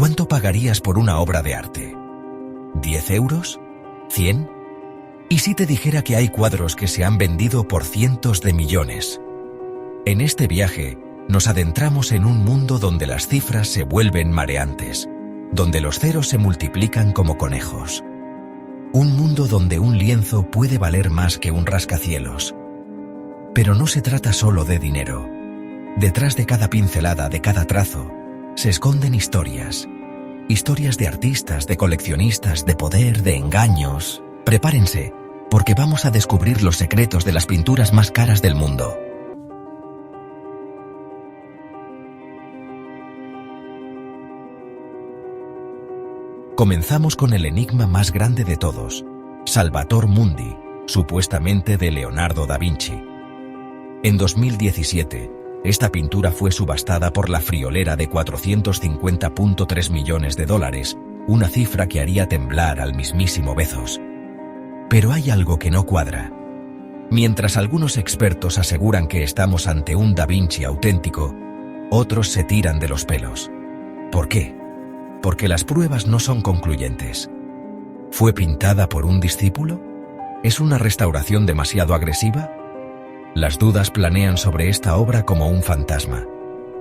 ¿Cuánto pagarías por una obra de arte? ¿10 euros? ¿100? ¿Y si te dijera que hay cuadros que se han vendido por cientos de millones? En este viaje, nos adentramos en un mundo donde las cifras se vuelven mareantes, donde los ceros se multiplican como conejos. Un mundo donde un lienzo puede valer más que un rascacielos. Pero no se trata solo de dinero. Detrás de cada pincelada, de cada trazo, se esconden historias. Historias de artistas, de coleccionistas, de poder, de engaños. Prepárense, porque vamos a descubrir los secretos de las pinturas más caras del mundo. Comenzamos con el enigma más grande de todos, Salvator Mundi, supuestamente de Leonardo da Vinci. En 2017, esta pintura fue subastada por la friolera de $450.3 millones, una cifra que haría temblar al mismísimo Bezos. Pero hay algo que no cuadra. Mientras algunos expertos aseguran que estamos ante un Da Vinci auténtico, otros se tiran de los pelos. ¿Por qué? Porque las pruebas no son concluyentes. ¿Fue pintada por un discípulo? ¿Es una restauración demasiado agresiva? Las dudas planean sobre esta obra como un fantasma.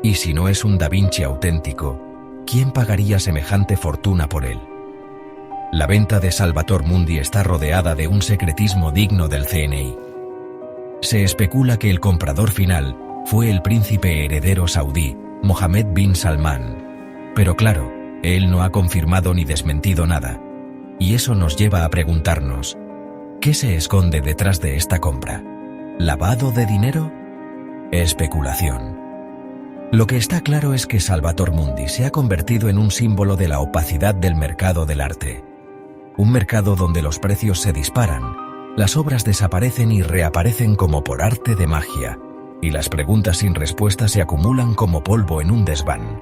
Y si no es un Da Vinci auténtico, ¿quién pagaría semejante fortuna por él? La venta de Salvator Mundi está rodeada de un secretismo digno del CNI. Se especula que el comprador final fue el príncipe heredero saudí, Mohammed bin Salman. Pero claro, él no ha confirmado ni desmentido nada. Y eso nos lleva a preguntarnos, ¿qué se esconde detrás de esta compra? ¿Lavado de dinero? Especulación. Lo que está claro es que Salvator Mundi se ha convertido en un símbolo de la opacidad del mercado del arte. Un mercado donde los precios se disparan, las obras desaparecen y reaparecen como por arte de magia, y las preguntas sin respuesta se acumulan como polvo en un desván.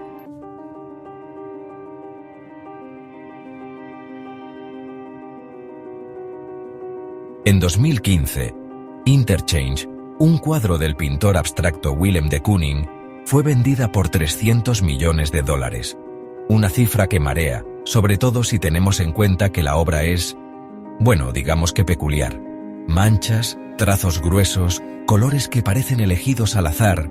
En 2015, Interchange, un cuadro del pintor abstracto Willem de Kooning, fue vendida por $300 millones, una cifra que marea, sobre todo si tenemos en cuenta que la obra es, bueno, digamos que peculiar. Manchas, trazos gruesos, colores que parecen elegidos al azar.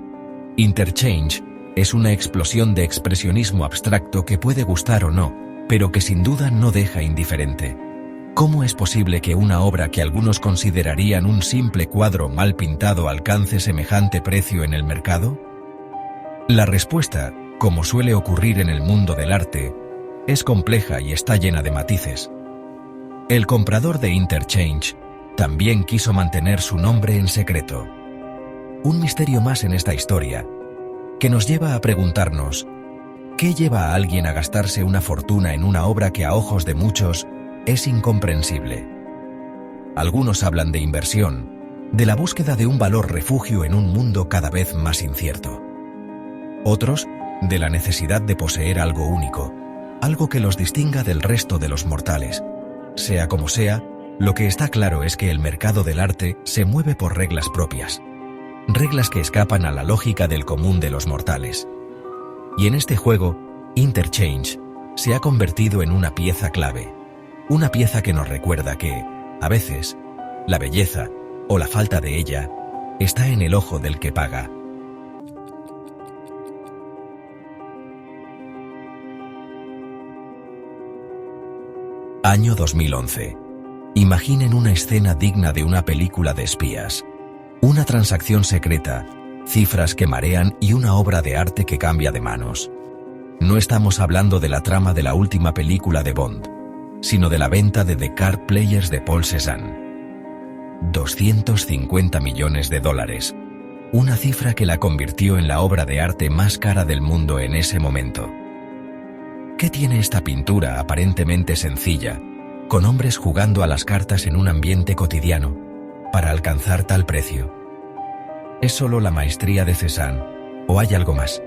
Interchange es una explosión de expresionismo abstracto que puede gustar o no, pero que sin duda no deja indiferente. ¿Cómo es posible que una obra que algunos considerarían un simple cuadro mal pintado alcance semejante precio en el mercado? La respuesta, como suele ocurrir en el mundo del arte, es compleja y está llena de matices. El comprador de Interchange también quiso mantener su nombre en secreto. Un misterio más en esta historia, que nos lleva a preguntarnos, ¿qué lleva a alguien a gastarse una fortuna en una obra que a ojos de muchos es incomprensible? Algunos hablan de inversión, de la búsqueda de un valor refugio en un mundo cada vez más incierto. Otros, de la necesidad de poseer algo único, algo que los distinga del resto de los mortales. Sea como sea, lo que está claro es que el mercado del arte se mueve por reglas propias, reglas que escapan a la lógica del común de los mortales. Y en este juego, Interchange se ha convertido en una pieza clave, una pieza que nos recuerda que, a veces, la belleza, o la falta de ella, está en el ojo del que paga. Año 2011. Imaginen una escena digna de una película de espías. Una transacción secreta, cifras que marean y una obra de arte que cambia de manos. No estamos hablando de la trama de la última película de Bond, sino de la venta de The Card Players de Paul Cézanne. $250 millones, una cifra que la convirtió en la obra de arte más cara del mundo en ese momento. ¿Qué tiene esta pintura aparentemente sencilla, con hombres jugando a las cartas en un ambiente cotidiano, para alcanzar tal precio? ¿Es solo la maestría de Cézanne, o hay algo más?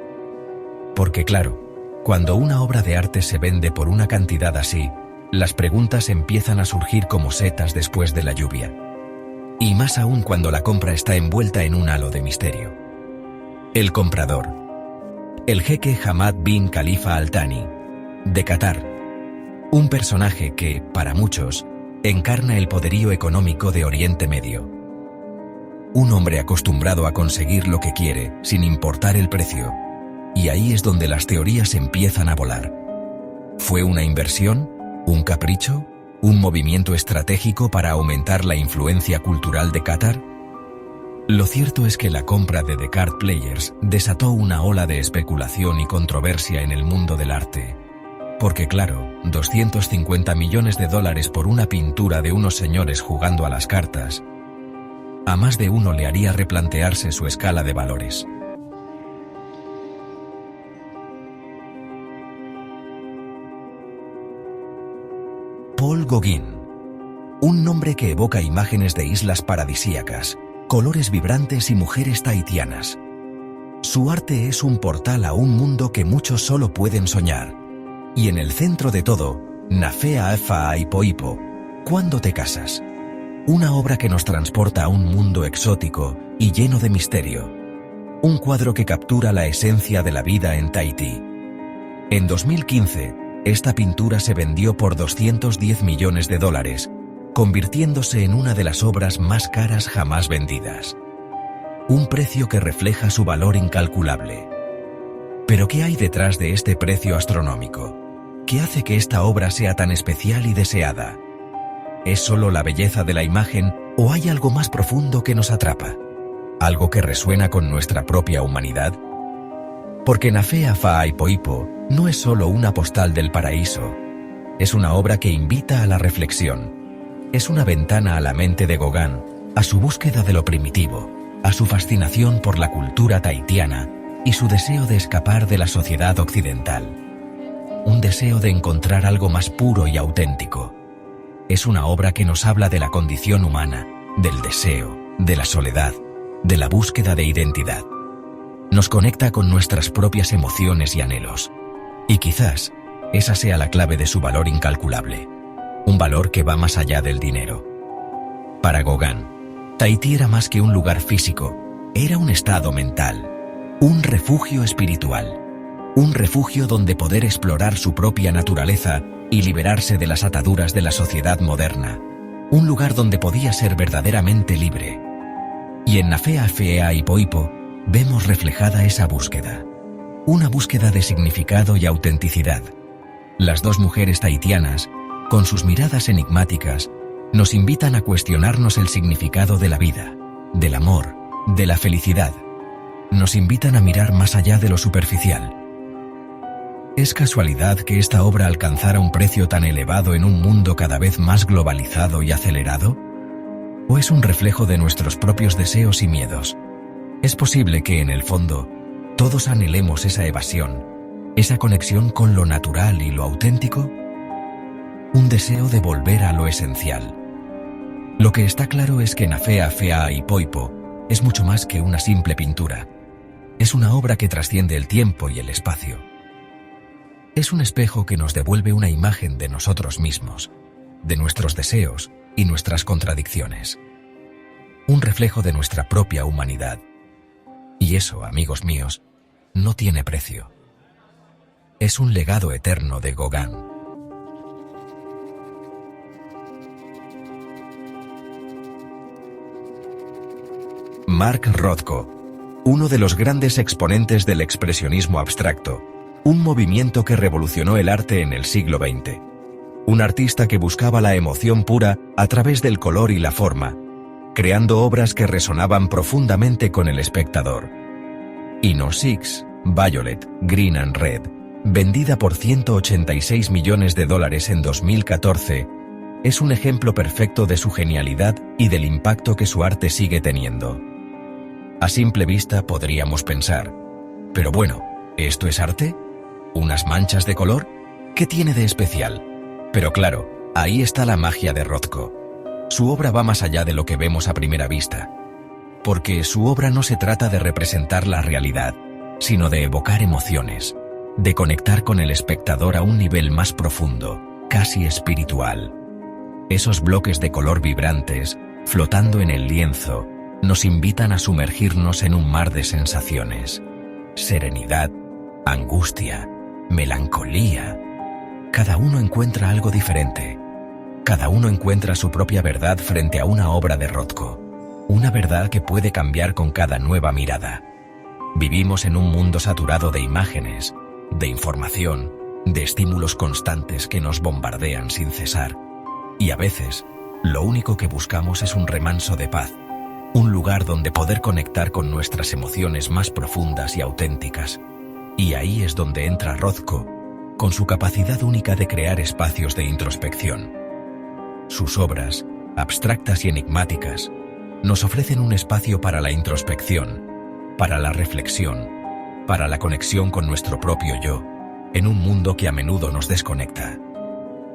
Porque claro, cuando una obra de arte se vende por una cantidad así, las preguntas empiezan a surgir como setas después de la lluvia. Y más aún cuando la compra está envuelta en un halo de misterio. El comprador. El jeque Hamad bin Khalifa Al Thani, de Qatar. Un personaje que, para muchos, encarna el poderío económico de Oriente Medio. Un hombre acostumbrado a conseguir lo que quiere, sin importar el precio. Y ahí es donde las teorías empiezan a volar. ¿Fue una inversión? ¿Un capricho? ¿Un movimiento estratégico para aumentar la influencia cultural de Qatar? Lo cierto es que la compra de The Card Players desató una ola de especulación y controversia en el mundo del arte. Porque claro, 250 millones de dólares por una pintura de unos señores jugando a las cartas, a más de uno le haría replantearse su escala de valores. Paul Gauguin. Un nombre que evoca imágenes de islas paradisíacas, colores vibrantes y mujeres tahitianas. Su arte es un portal a un mundo que muchos solo pueden soñar. Y en el centro de todo, Nafea Fa'aipoipo, ¿cuándo te casas? Una obra que nos transporta a un mundo exótico y lleno de misterio. Un cuadro que captura la esencia de la vida en Tahití. En 2015, esta pintura se vendió por 210 millones de dólares, convirtiéndose en una de las obras más caras jamás vendidas. Un precio que refleja su valor incalculable. Pero ¿qué hay detrás de este precio astronómico? ¿Qué hace que esta obra sea tan especial y deseada? ¿Es solo la belleza de la imagen o hay algo más profundo que nos atrapa? ¿Algo que resuena con nuestra propia humanidad? Porque Nafea Fa'aipoipo no es solo una postal del paraíso. Es una obra que invita a la reflexión. Es una ventana a la mente de Gauguin, a su búsqueda de lo primitivo, a su fascinación por la cultura tahitiana y su deseo de escapar de la sociedad occidental. Un deseo de encontrar algo más puro y auténtico. Es una obra que nos habla de la condición humana, del deseo, de la soledad, de la búsqueda de identidad. Nos conecta con nuestras propias emociones y anhelos. Y quizás esa sea la clave de su valor incalculable. Un valor que va más allá del dinero. Para Gauguin, Tahití era más que un lugar físico, era un estado mental, un refugio espiritual. Un refugio donde poder explorar su propia naturaleza y liberarse de las ataduras de la sociedad moderna. Un lugar donde podía ser verdaderamente libre. Y en Nafea Fa'aipoipo vemos reflejada esa búsqueda. Una búsqueda de significado y autenticidad. Las dos mujeres tahitianas, con sus miradas enigmáticas, nos invitan a cuestionarnos el significado de la vida, del amor, de la felicidad. Nos invitan a mirar más allá de lo superficial. ¿Es casualidad que esta obra alcanzara un precio tan elevado en un mundo cada vez más globalizado y acelerado? ¿O es un reflejo de nuestros propios deseos y miedos? ¿Es posible que en el fondo todos anhelemos esa evasión, esa conexión con lo natural y lo auténtico? Un deseo de volver a lo esencial. Lo que está claro es que Nafea Fa'aipoipo es mucho más que una simple pintura. Es una obra que trasciende el tiempo y el espacio. Es un espejo que nos devuelve una imagen de nosotros mismos, de nuestros deseos y nuestras contradicciones. Un reflejo de nuestra propia humanidad. Y eso, amigos míos, no tiene precio. Es un legado eterno de Gauguin. Mark Rothko, uno de los grandes exponentes del expresionismo abstracto, un movimiento que revolucionó el arte en el siglo XX. Un artista que buscaba la emoción pura a través del color y la forma, creando obras que resonaban profundamente con el espectador. Inno Six, Violet, Green and Red, vendida por 186 millones de dólares en 2014, es un ejemplo perfecto de su genialidad y del impacto que su arte sigue teniendo. A simple vista podríamos pensar, pero bueno, ¿esto es arte? ¿Unas manchas de color? ¿Qué tiene de especial? Pero claro, ahí está la magia de Rothko. Su obra va más allá de lo que vemos a primera vista. Porque su obra no se trata de representar la realidad, sino de evocar emociones, de conectar con el espectador a un nivel más profundo, casi espiritual. Esos bloques de color vibrantes, flotando en el lienzo, nos invitan a sumergirnos en un mar de sensaciones. Serenidad, angustia, melancolía, Cada uno encuentra algo diferente. Cada uno encuentra su propia verdad frente a una obra de Rothko. Una verdad que puede cambiar con cada nueva mirada. Vivimos en un mundo saturado de imágenes, de información, de estímulos constantes que nos bombardean sin cesar. Y a veces, lo único que buscamos es un remanso de paz. Un lugar donde poder conectar con nuestras emociones más profundas y auténticas. Y ahí es donde entra Rothko, con su capacidad única de crear espacios de introspección. Sus obras, abstractas y enigmáticas, nos ofrecen un espacio para la introspección, para la reflexión, para la conexión con nuestro propio yo, en un mundo que a menudo nos desconecta.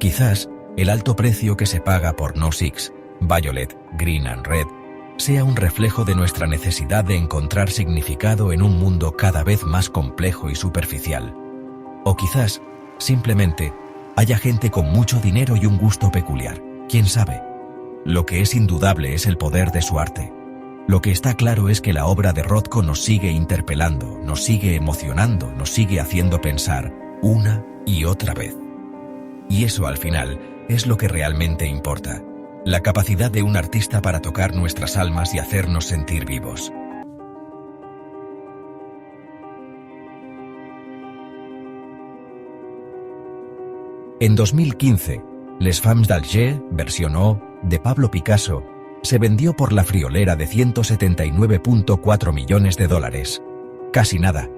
Quizás el alto precio que se paga por No 6, Violet, Green and Red, sea un reflejo de nuestra necesidad de encontrar significado en un mundo cada vez más complejo y superficial. O quizás, simplemente, haya gente con mucho dinero y un gusto peculiar. ¿Quién sabe? Lo que es indudable es el poder de su arte. Lo que está claro es que la obra de Rothko nos sigue interpelando, nos sigue emocionando, nos sigue haciendo pensar una y otra vez. Y eso al final es lo que realmente importa. La capacidad de un artista para tocar nuestras almas y hacernos sentir vivos. En 2015, Les Femmes d'Alger, versión O, de Pablo Picasso, se vendió por la friolera de $179.4 millones. Casi nada.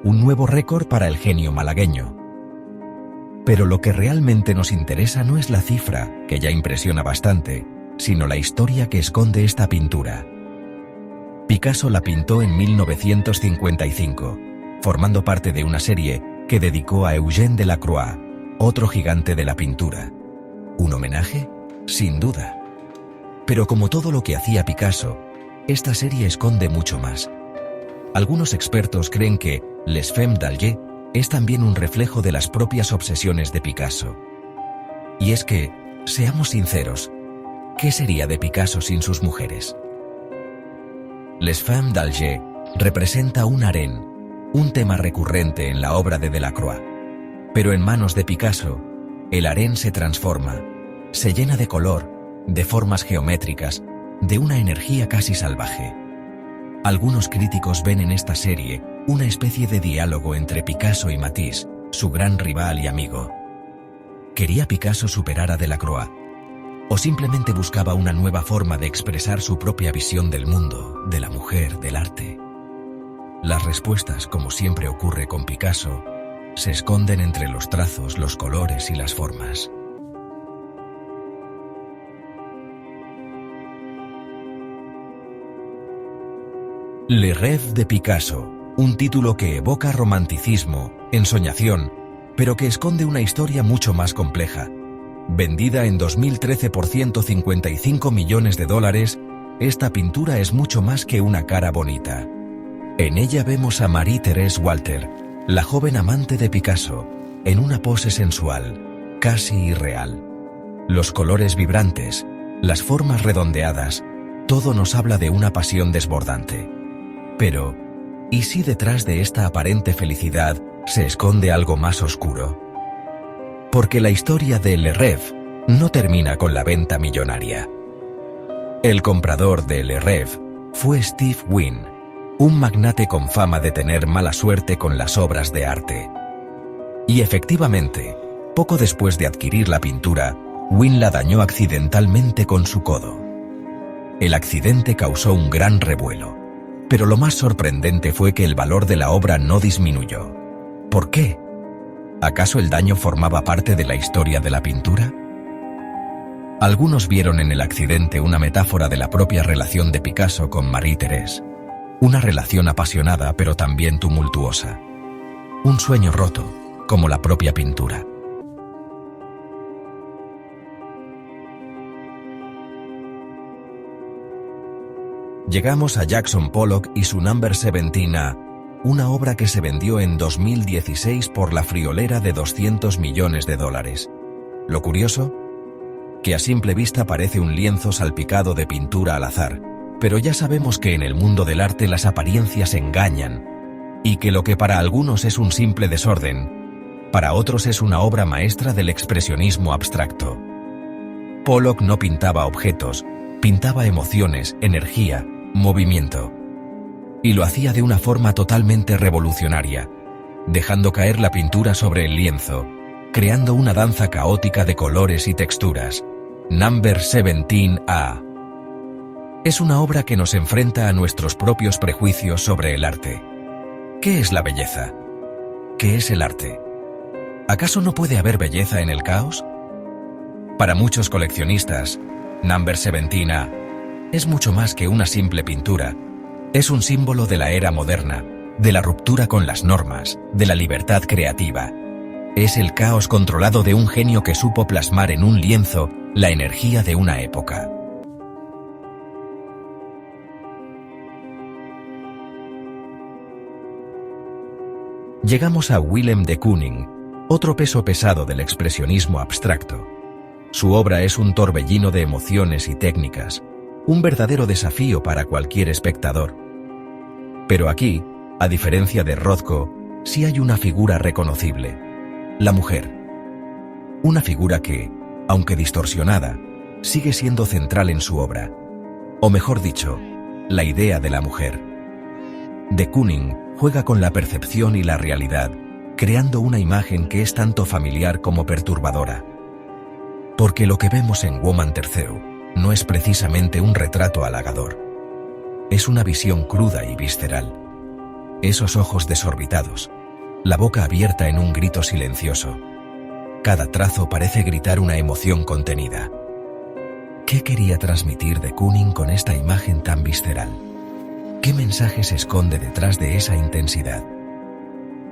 Un nuevo récord para el genio malagueño. Pero lo que realmente nos interesa no es la cifra, que ya impresiona bastante, sino la historia que esconde esta pintura. Picasso la pintó en 1955, formando parte de una serie que dedicó a Eugène Delacroix, otro gigante de la pintura. ¿Un homenaje? Sin duda. Pero como todo lo que hacía Picasso, esta serie esconde mucho más. Algunos expertos creen que Les Femmes d'Alger es también un reflejo de las propias obsesiones de Picasso. Y es que, seamos sinceros, ¿qué sería de Picasso sin sus mujeres? Les Femmes d'Alger representa un harén, un tema recurrente en la obra de Delacroix. Pero en manos de Picasso, el harén se transforma, se llena de color, de formas geométricas, de una energía casi salvaje. Algunos críticos ven en esta serie una especie de diálogo entre Picasso y Matisse, su gran rival y amigo. ¿Quería Picasso superar a Delacroix? ¿O simplemente buscaba una nueva forma de expresar su propia visión del mundo, de la mujer, del arte? Las respuestas, como siempre ocurre con Picasso, se esconden entre los trazos, los colores y las formas. Le Rêve de Picasso, un título que evoca romanticismo, ensoñación, pero que esconde una historia mucho más compleja. Vendida en 2013 por $155 millones, esta pintura es mucho más que una cara bonita. En ella vemos a Marie-Thérèse Walter, la joven amante de Picasso, en una pose sensual, casi irreal. Los colores vibrantes, las formas redondeadas, todo nos habla de una pasión desbordante. Pero, ¿y si detrás de esta aparente felicidad se esconde algo más oscuro? Porque la historia de Le Rêve no termina con la venta millonaria. El comprador de Le Rêve fue Steve Wynn, un magnate con fama de tener mala suerte con las obras de arte. Y efectivamente, poco después de adquirir la pintura, Wynn la dañó accidentalmente con su codo. El accidente causó un gran revuelo, pero lo más sorprendente fue que el valor de la obra no disminuyó. ¿Por qué? ¿Acaso el daño formaba parte de la historia de la pintura? Algunos vieron en el accidente una metáfora de la propia relación de Picasso con Marie-Thérèse. Una relación apasionada pero también tumultuosa. Un sueño roto, como la propia pintura. Llegamos a Jackson Pollock y su Number 17 A, una obra que se vendió en 2016 por la friolera de $200 millones. Lo curioso, que a simple vista parece un lienzo salpicado de pintura al azar, pero ya sabemos que en el mundo del arte las apariencias engañan, y que lo que para algunos es un simple desorden, Para otros es una obra maestra del expresionismo abstracto. Pollock no pintaba objetos, pintaba emociones, energía, movimiento. Y lo hacía de una forma totalmente revolucionaria, dejando caer la pintura sobre el lienzo, creando una danza caótica de colores y texturas. Number 17A. Es una obra que nos enfrenta a nuestros propios prejuicios sobre el arte. ¿Qué es la belleza? ¿Qué es el arte? ¿Acaso no puede haber belleza en el caos? Para muchos coleccionistas, Number 17A es mucho más que una simple pintura. Es un símbolo de la era moderna, de la ruptura con las normas, de la libertad creativa. Es el caos controlado de un genio que supo plasmar en un lienzo la energía de una época. Llegamos a Willem de Kooning, otro peso pesado del expresionismo abstracto. Su obra es un torbellino de emociones y técnicas, un verdadero desafío para cualquier espectador. Pero aquí, a diferencia de Rothko, sí hay una figura reconocible: la mujer. Una figura que, aunque distorsionada, sigue siendo central en su obra. O mejor dicho, la idea de la mujer. De Kooning juega con la percepción y la realidad, creando una imagen que es tanto familiar como perturbadora. Porque lo que vemos en Woman Terceu no es precisamente un retrato halagador. Es una visión cruda y visceral. Esos ojos desorbitados, la boca abierta en un grito silencioso. Cada trazo parece gritar una emoción contenida. ¿Qué quería transmitir de Kooning con esta imagen tan visceral? ¿Qué mensaje se esconde detrás de esa intensidad?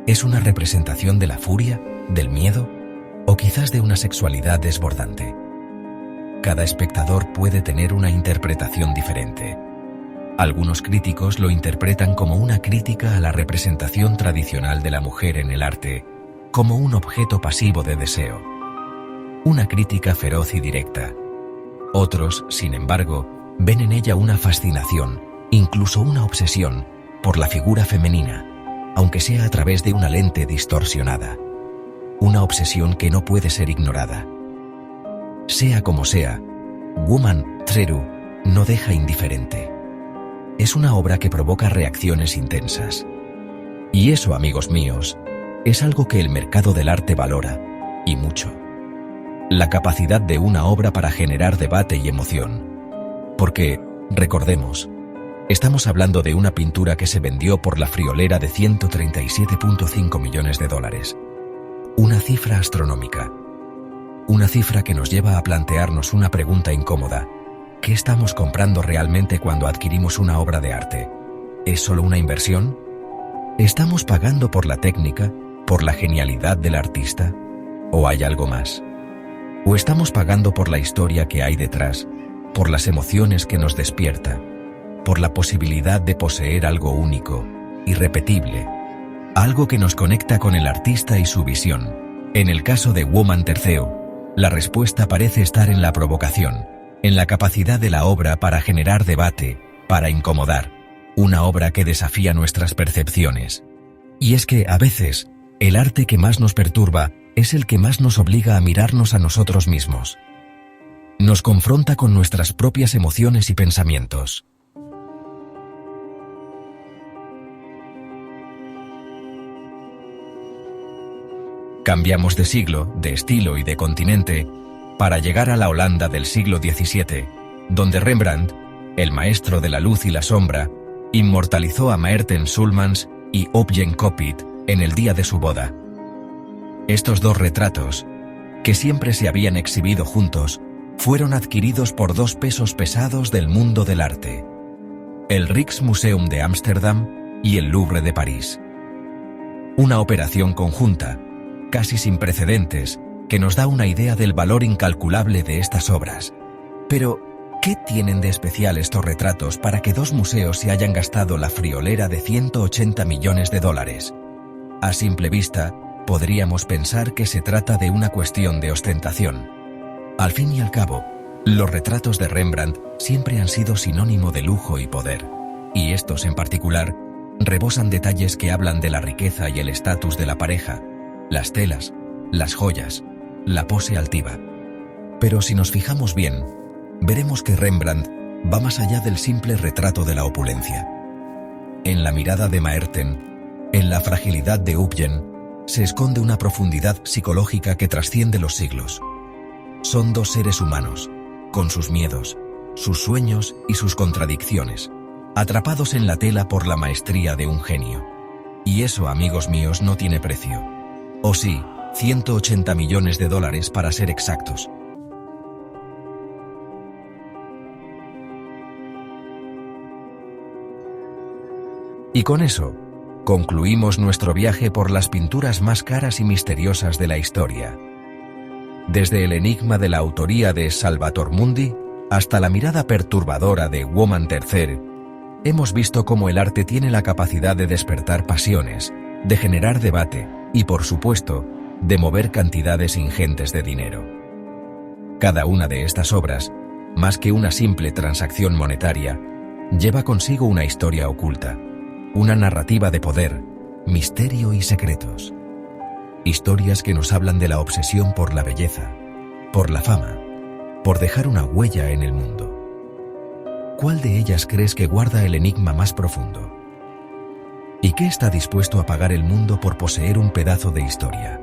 ¿Es una representación de la furia, del miedo, o quizás de una sexualidad desbordante? Cada espectador puede tener una interpretación diferente. Algunos críticos lo interpretan como una crítica a la representación tradicional de la mujer en el arte, como un objeto pasivo de deseo. Una crítica feroz y directa. Otros, sin embargo, ven en ella una fascinación, incluso una obsesión, por la figura femenina, aunque sea a través de una lente distorsionada. Una obsesión que no puede ser ignorada. Sea como sea, Woman Terceu no deja indiferente. Es una obra que provoca reacciones intensas. Y eso, amigos míos, es algo que el mercado del arte valora, y mucho. La capacidad de una obra para generar debate y emoción. Porque, recordemos, estamos hablando de una pintura que se vendió por la friolera de $137.5 millones. Una cifra astronómica. Una cifra que nos lleva a plantearnos una pregunta incómoda. ¿Qué estamos comprando realmente cuando adquirimos una obra de arte? ¿Es solo una inversión? ¿Estamos pagando por la técnica, por la genialidad del artista? ¿O hay algo más? ¿O estamos pagando por la historia que hay detrás, por las emociones que nos despierta, por la posibilidad de poseer algo único, irrepetible, algo que nos conecta con el artista y su visión? En el caso de Woman Terceu, la respuesta parece estar en la provocación, en la capacidad de la obra para generar debate, para incomodar, una obra que desafía nuestras percepciones. Y es que, a veces, el arte que más nos perturba es el que más nos obliga a mirarnos a nosotros mismos. Nos confronta con nuestras propias emociones y pensamientos. Cambiamos de siglo, de estilo y de continente para llegar a la Holanda del siglo XVII, donde Rembrandt, el maestro de la luz y la sombra, inmortalizó a Maerten Schulmans y Opjen Kopit en el día de su boda. Estos dos retratos, que siempre se habían exhibido juntos, fueron adquiridos por dos pesos pesados del mundo del arte: el Rijksmuseum de Ámsterdam y el Louvre de París. Una operación conjunta, casi sin precedentes, que nos da una idea del valor incalculable de estas obras. Pero, ¿qué tienen de especial estos retratos para que dos museos se hayan gastado la friolera de $180 millones? A simple vista, podríamos pensar que se trata de una cuestión de ostentación. Al fin y al cabo, los retratos de Rembrandt siempre han sido sinónimo de lujo y poder, y estos en particular rebosan detalles que hablan de la riqueza y el estatus de la pareja, las telas, las joyas, la pose altiva. Pero si nos fijamos bien, veremos que Rembrandt va más allá del simple retrato de la opulencia. En la mirada de Maerten, en la fragilidad de Ubgen, se esconde una profundidad psicológica que trasciende los siglos. Son dos seres humanos, con sus miedos, sus sueños y sus contradicciones, atrapados en la tela por la maestría de un genio. Y eso, amigos míos, no tiene precio. O sí, 180 millones de dólares para ser exactos. Y con eso, concluimos nuestro viaje por las pinturas más caras y misteriosas de la historia. Desde el enigma de la autoría de Salvator Mundi hasta la mirada perturbadora de Woman III, hemos visto cómo el arte tiene la capacidad de despertar pasiones, de generar debate y, por supuesto, de mover cantidades ingentes de dinero. Cada una de estas obras, más que una simple transacción monetaria, lleva consigo una historia oculta, una narrativa de poder, misterio y secretos. Historias que nos hablan de la obsesión por la belleza, por la fama, por dejar una huella en el mundo. ¿Cuál de ellas crees que guarda el enigma más profundo? ¿Y qué está dispuesto a pagar el mundo por poseer un pedazo de historia?